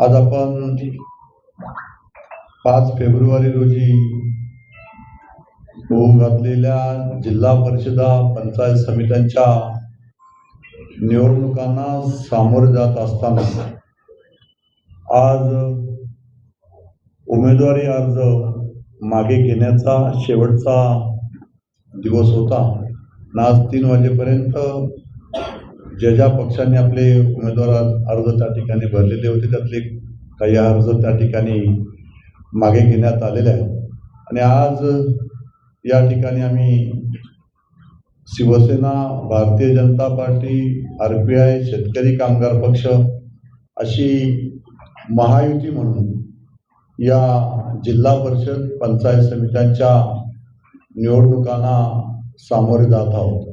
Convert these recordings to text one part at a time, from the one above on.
आज आपण 5 फेब्रुवारी रोजी होऊ घातलेल्या जिल्हा परिषदा पंचायत समित्यांच्या निवडणुकांना सामोरे जात असताना आज उमेदवारी अर्ज मागे घेण्याचा शेवटचा दिवस होता. आज 3 वाजेपर्यंत ज्या पक्षांनी आपले उमेदवार अर्ज त्या ठिकाणी भरलेले होते त्यातले काही अर्ज त्या ठिकाणी मागे घेण्यात आलेले आहेत. आणि आज या ठिकाणी आम्ही शिवसेना, भारतीय जनता पार्टी, RPI, शेतकरी कामगार पक्ष अशी महायुती म्हणून या जिल्हा परिषद पंचायत समित्यांच्या निवडणुकांना सामोरे जात आहोत.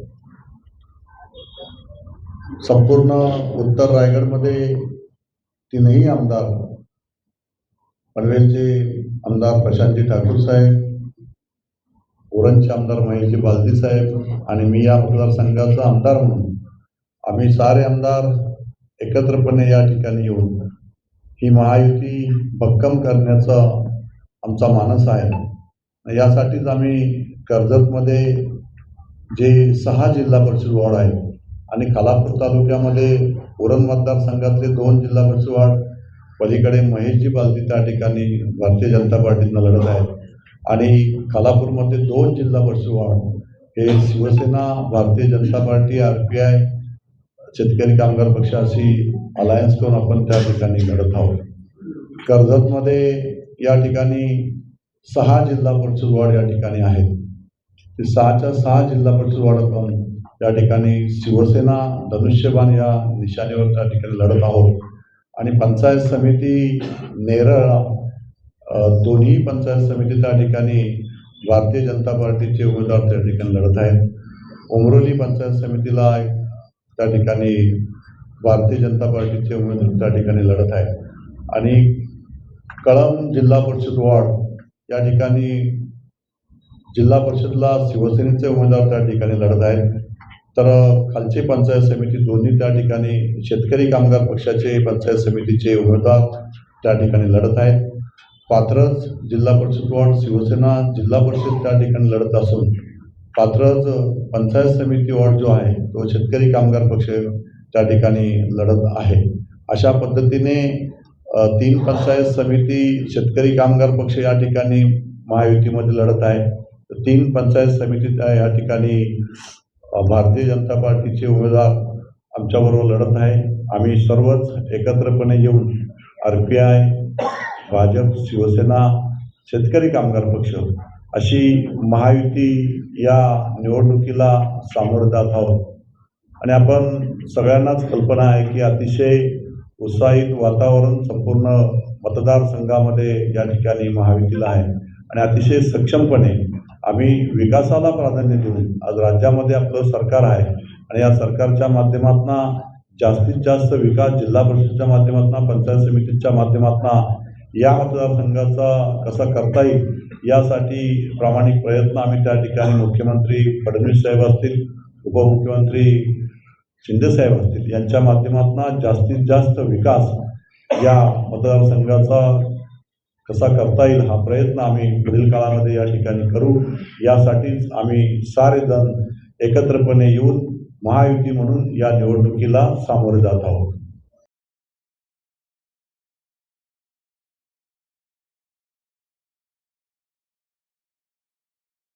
संपूर्ण उत्तर रायगडमध्ये 3ही आमदार, पनवेलचे आमदार प्रशांतजी ठाकूर साहेब, उरणचे आमदार महेशजी बालदी साहेब आणि मी या मतदारसंघाचा आमदार म्हणून आम्ही सारे आमदार एकत्रपणे या ठिकाणी येऊन ही महायुती भक्कम करण्याचा आमचा मानस आहे. यासाठीच आम्ही कर्जतमध्ये जे 6 जिल्हा परिषद वॉर्ड आहेत आणि खालापूर तालुक्यामध्ये उरण मतदारसंघातले 2 जिल्हा परिषद वॉर्ड, पलीकडे महेशजी बालदी त्या ठिकाणी भारतीय जनता पार्टीनं लढत आहेत आणि खालापूरमध्ये 2 जिल्हा परिषद वॉर्ड हे शिवसेना, भारतीय जनता पार्टी, RPI, शेतकरी कामगार पक्ष अशी अलायन्स करून आपण त्या ठिकाणी लढत आहोत. कर्जतमध्ये या ठिकाणी 6 जिल्हा परिषद वॉर्ड या ठिकाणी आहेत. ते 6च्या 6 जिल्हा परिषद वॉर्ड आपण त्या ठिकाणी शिवसेना धनुष्यबाण या निशाणीवर त्या ठिकाणी लढत आहोत. आणि पंचायत समिती नेरळ दोन्ही पंचायत समिती त्या ठिकाणी भारतीय जनता पार्टीचे उमेदवार त्या ठिकाणी लढत आहेत. उमरोली पंचायत समितीला त्या ठिकाणी भारतीय जनता पार्टीचे उमेदवार त्या ठिकाणी लढत आहेत. आणि कळंब जिल्हा परिषद वॉर्ड या ठिकाणी जिल्हा परिषदला शिवसेनेचे उमेदवार त्या ठिकाणी लढत आहेत. तर खालची पंचायत समिती दोन्ही त्या ठिकाणी शेतकरी कामगार पक्षाचे पंचायत समितीचे उमेदवार त्या ठिकाणी लढत आहेत. पात्रज जिल्हा परिषद वॉर्ड शिवसेना जिल्हा परिषद त्या ठिकाणी लढत असून पात्रज पंचायत समिती वॉर्ड जो आहे तो शेतकरी कामगार पक्ष त्या ठिकाणी लढत आहे. अशा पद्धतीने 3 पंचायत समिती शेतकरी कामगार पक्ष या ठिकाणी महायुतीमध्ये लढत आहे. 3 पंचायत समिती या ठिकाणी भारतीय जनता पार्टीचे उमेदवार आमच्याबरोबर लढत आहे. आम्ही सर्वच एकत्रपणे येऊन RPI, भाजप, शिवसेना, शेतकरी कामगार पक्ष अशी महायुती या निवडणुकीला सामोरे जात आहोत. आणि आपण सगळ्यांनाच कल्पना आहे की अतिशय उत्साहित वातावरण संपूर्ण मतदारसंघामध्ये या ठिकाणी महायुतीला आहे. आणि अतिशय सक्षमपणे आम्ही विकासाला प्राधान्य देऊन आज राज्यामध्ये आपलं सरकार आहे आणि या सरकारच्या माध्यमातून जास्तीत जास्त विकास जिल्हा परिषदेच्या माध्यमातून, पंचायत समितीच्या माध्यमातून या मतदारसंघाचा कसा करता येईल यासाठी प्रामाणिक प्रयत्न आम्ही त्या ठिकाणी मुख्यमंत्री फडणवीस साहेब असतील, उपमुख्यमंत्री शिंदे साहेब असतील यांच्या माध्यमातून जास्तीत जास्त विकास या मतदारसंघाचा कसा करता येईल हा प्रयत्न आम्ही पुढील काळामध्ये या ठिकाणी करू. यासाठीच आम्ही सारे जण एकत्रपणे येऊन महायुती म्हणून या निवडणुकीला सामोरे जात आहोत.